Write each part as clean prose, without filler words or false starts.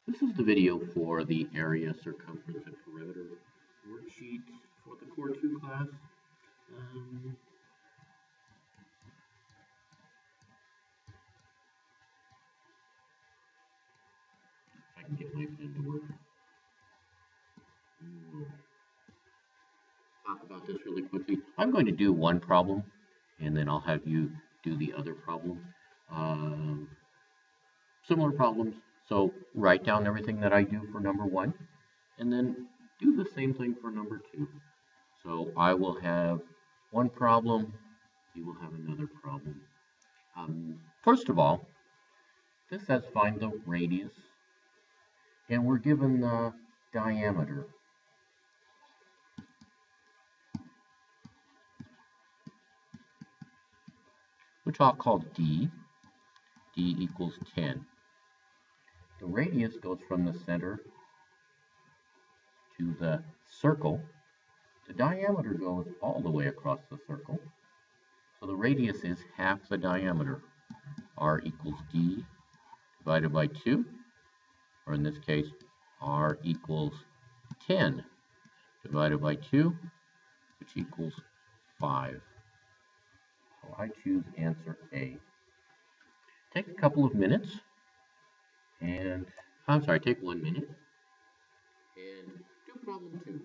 This is the video for the area, circumference, and perimeter worksheet for the Core 2 class. If I can get my pen to work. We'll talk about this really quickly. I'm going to do one problem, and then I'll have you do the other problem. Similar problems. So write down everything that I do for number 1, and then do the same thing for number 2. So I will have one problem, you will have another problem. First of all, this says find the radius, and we're given the diameter. Which I'll call D. D equals 10. The radius goes from the center to the circle. The diameter goes all the way across the circle. So the radius is half the diameter. R equals D divided by 2, or in this case, R equals 10 divided by 2, which equals 5. So I choose answer A. Take a couple of minutes, and take 1 minute, and do problem 2.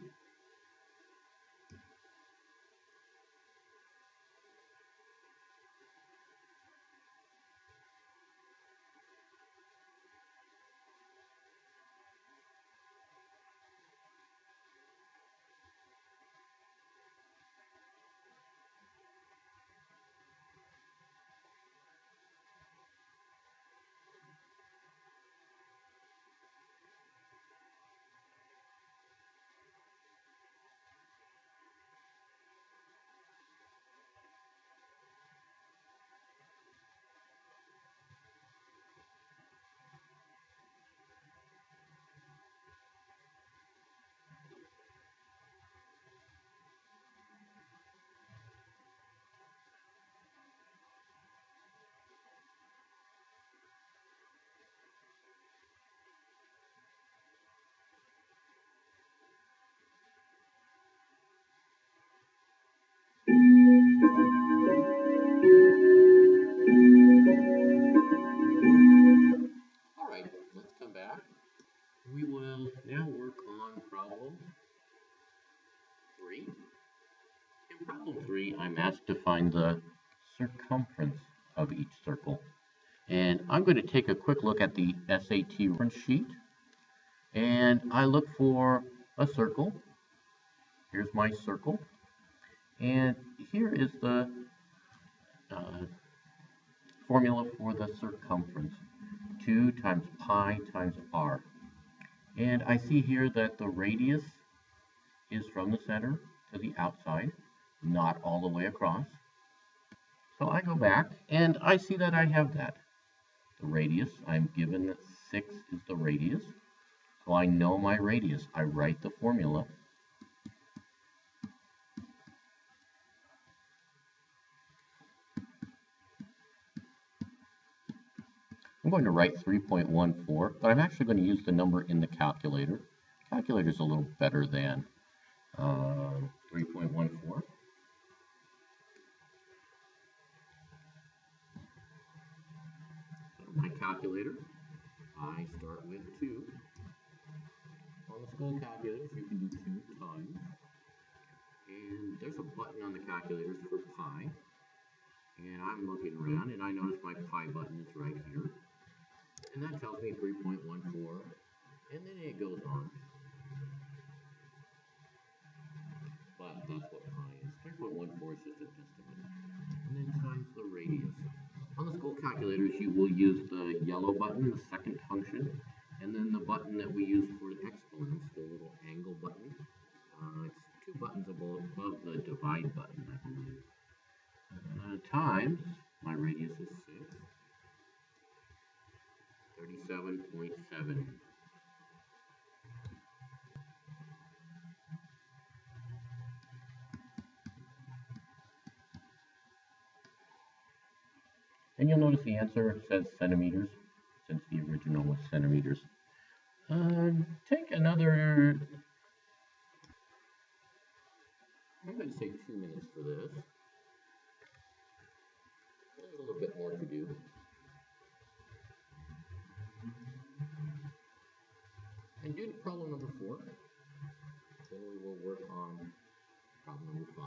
All right, let's come back. We will now work on problem 3. In problem 3, I'm asked to find the circumference of each circle. And I'm going to take a quick look at the SAT reference sheet. And I look for a circle. Here's my circle. And here is the formula for the circumference. 2 times pi times r. And I see here that the radius is from the center to the outside, not all the way across. So I go back and I see that I have that. The radius, I'm given that 6 is the radius. So I know my radius. I write the formula. I'm going to write 3.14, but I'm actually going to use the number in the calculator. Calculator is a little better than 3.14. So my calculator, I start with 2. On the school calculators, you can do 2 times. And there's a button on the calculators for pi. And I'm looking around, and I notice my pi button is right here. And that tells me 3.14, and then it goes on. But that's what pi is. 3.14 is just a estimate. And then times the radius. On the school calculators, you will use the yellow button, the second function, and then the button that we use for exponents, the little angle button. It's 2 buttons above the divide button, I believe. Times, my radius is 6. 37.7. And you'll notice the answer says centimeters, since the original was centimeters. Take another, I'm going to say 2 minutes for this. A little bit more to do. And do problem number 4. Then we will work on problem number 5.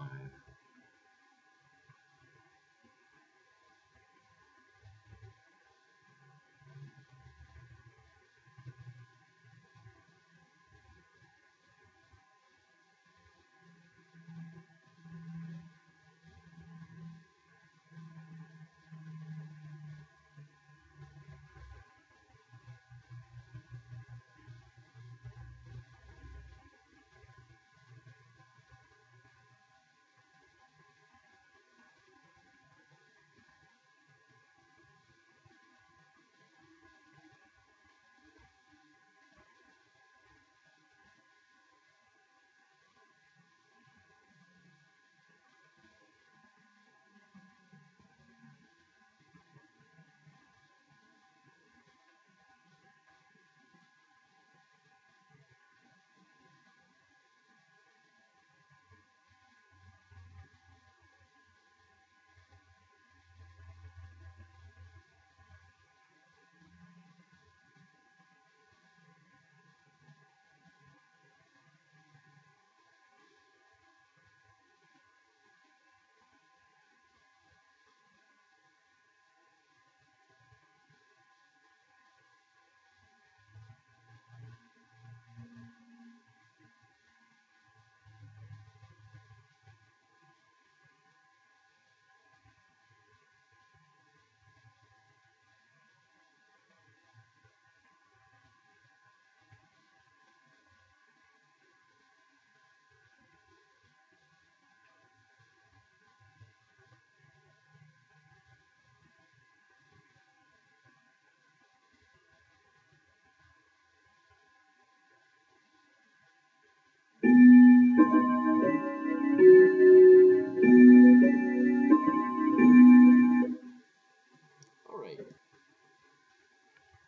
All right.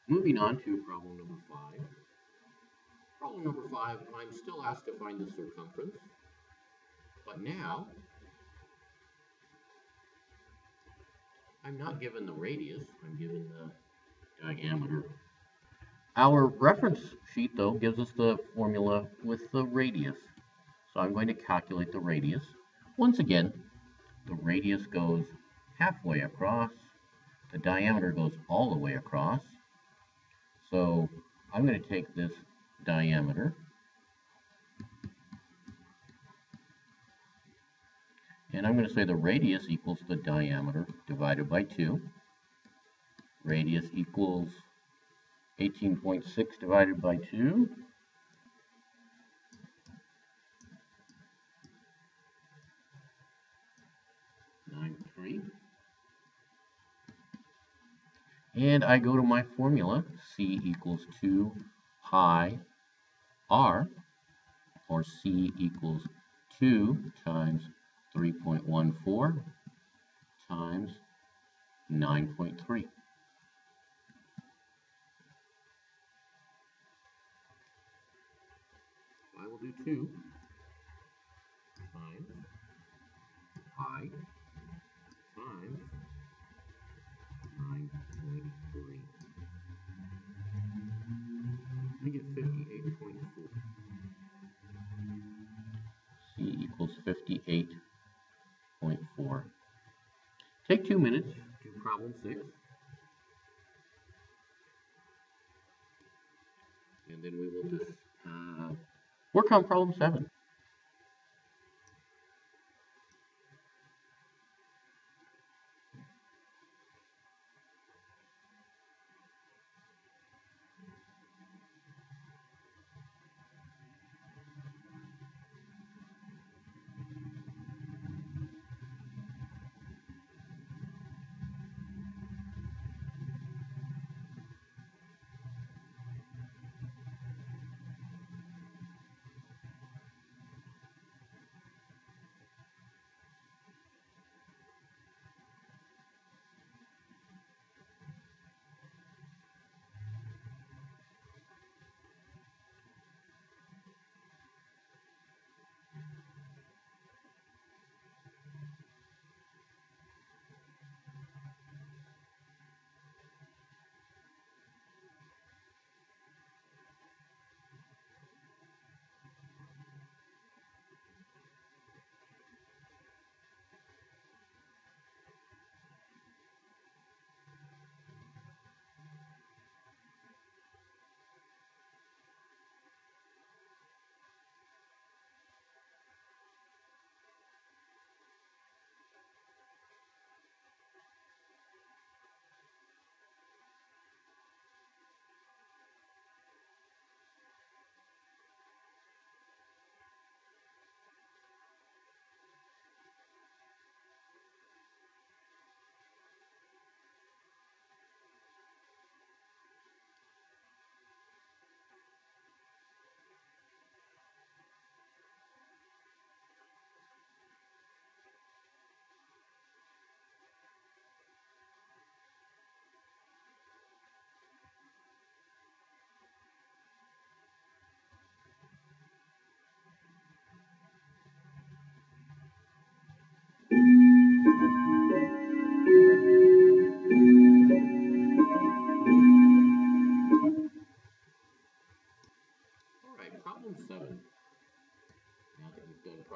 Moving on to problem number 5. Problem number 5, I'm still asked to find the circumference, but now I'm not given the radius, I'm given the diameter. Our reference sheet, though, gives us the formula with the radius. So I'm going to calculate the radius. Once again, the radius goes halfway across, the diameter goes all the way across. So I'm going to take this diameter and I'm going to say the radius equals the diameter divided by 2. Radius equals 18.6 divided by 2. 9.3. And I go to my formula, C equals 2 pi r, or C equals 2 times 3.14 times 9.3. I will do 2 times pi times 9.3. I get 58.4. C equals 58.4. Take 2 minutes, do problem 6. And then we will just work on problem 7.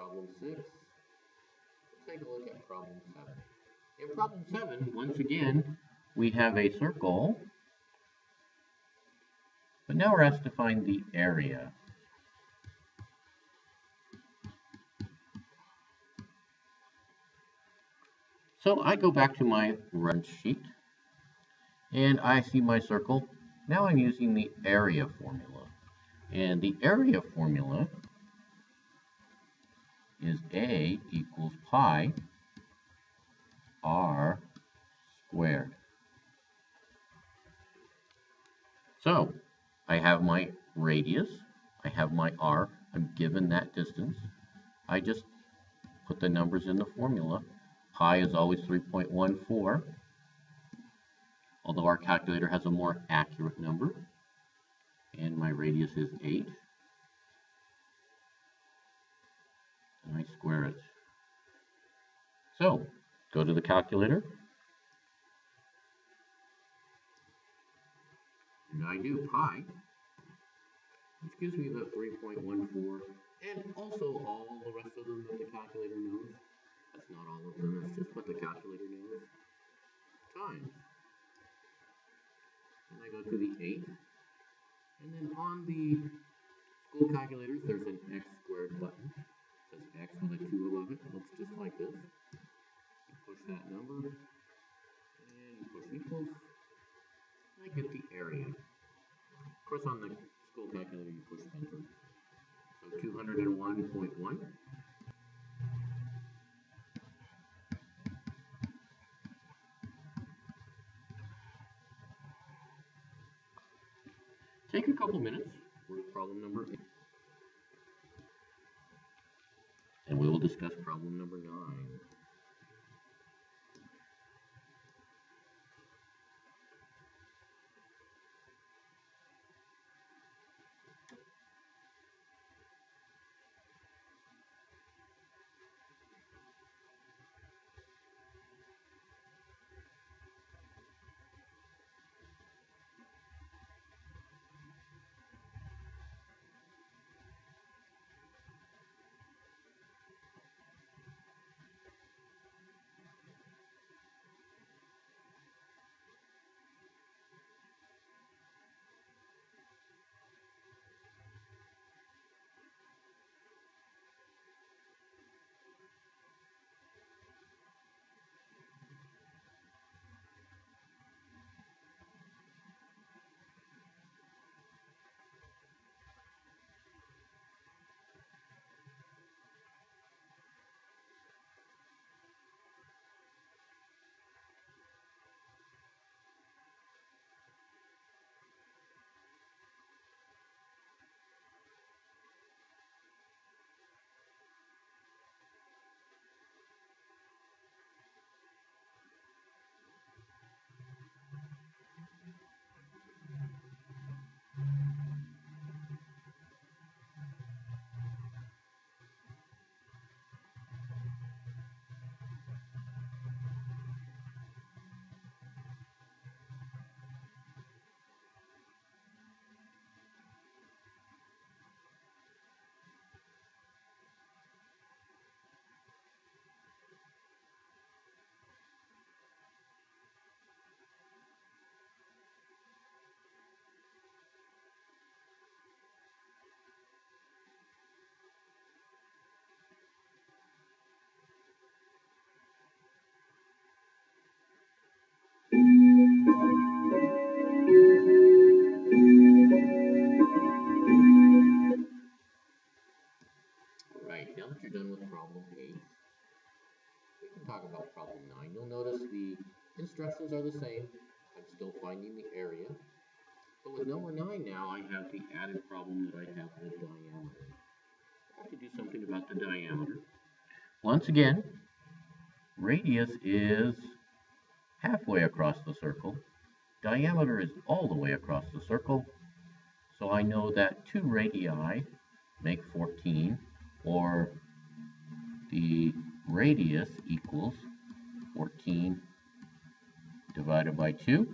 problem 6. Let's take a look at problem 7. In problem 7, once again, we have a circle, but now we're asked to find the area. So I go back to my reference sheet, and I see my circle. Now I'm using the area formula. And the area formula is A equals pi r squared. So I have my radius, I have my r, I'm given that distance. I just put the numbers in the formula. Pi is always 3.14, although our calculator has a more accurate number. And my radius is 8. And I square it. So, go to the calculator. And I do pi, which gives me the 3.14, and also all the rest of them that the calculator knows. That's not all of them, that's just what the calculator knows. Times. And I go to the 8. And then on the school calculators, there's an x squared button. It says x with a 2 above it. It looks just like this. You push that number, and you push equals. And I get the area. Of course, on the school calculator, you push enter. So 201.1. Take a couple minutes for problem number 8. And we will discuss problem number 9. Alright, now that you're done with problem 8, we can talk about problem 9. You'll notice the instructions are the same. I'm still finding the area. But with number 9 now, I have the added problem that I have the diameter. I have to do something about the diameter. Once again, radius is halfway across the circle. Diameter is all the way across the circle. So I know that 2 radii make 14, or the radius equals 14 divided by 2,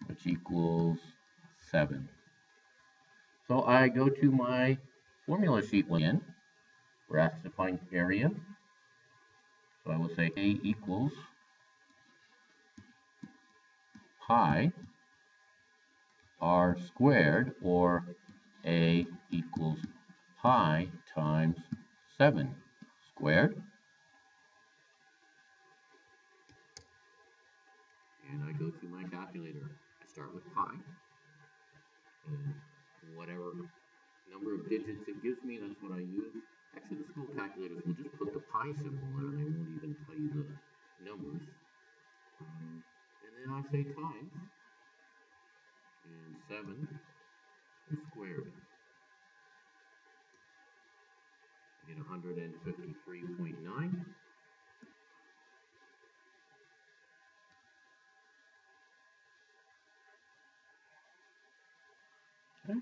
which equals 7. So I go to my formula sheet again, We're asked to find area. So I will say A equals pi r squared, or A equals pi times 7 squared. And I go to my calculator. I start with pi, and whatever number of digits it gives me, that's what I use. Actually, the school calculators will just put the pi symbol and they won't even tell you the numbers. And then I say times, and 7 squared. I get 153.9. Okay.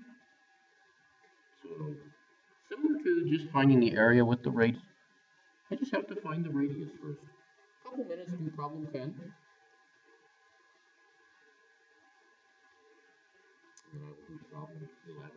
So, similar to just finding the area with the radius, I just have to find the radius first. A couple minutes, do problem 10. And then I will do problem 11.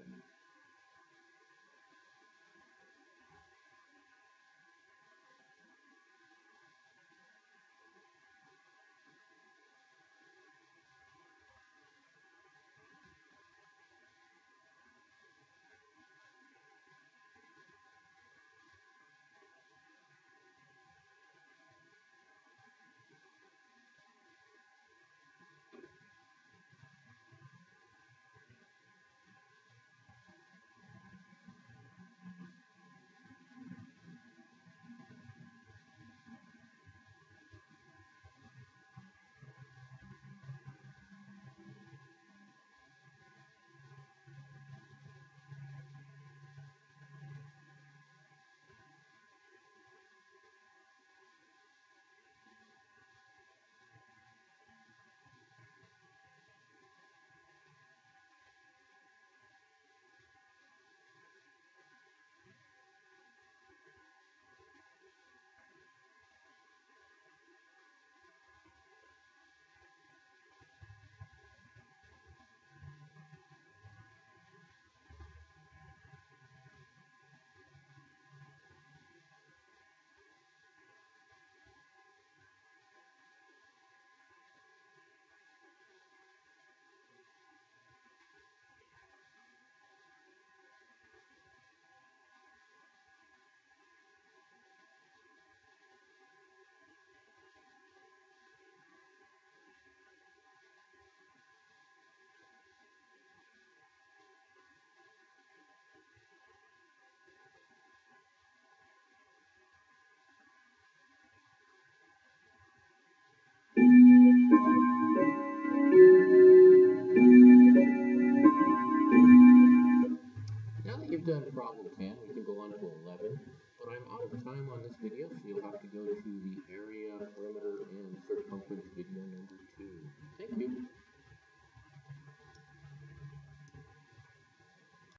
Now that you've done problem 10, we can go on to 11, but I'm out of time on this video, so you'll have to go to the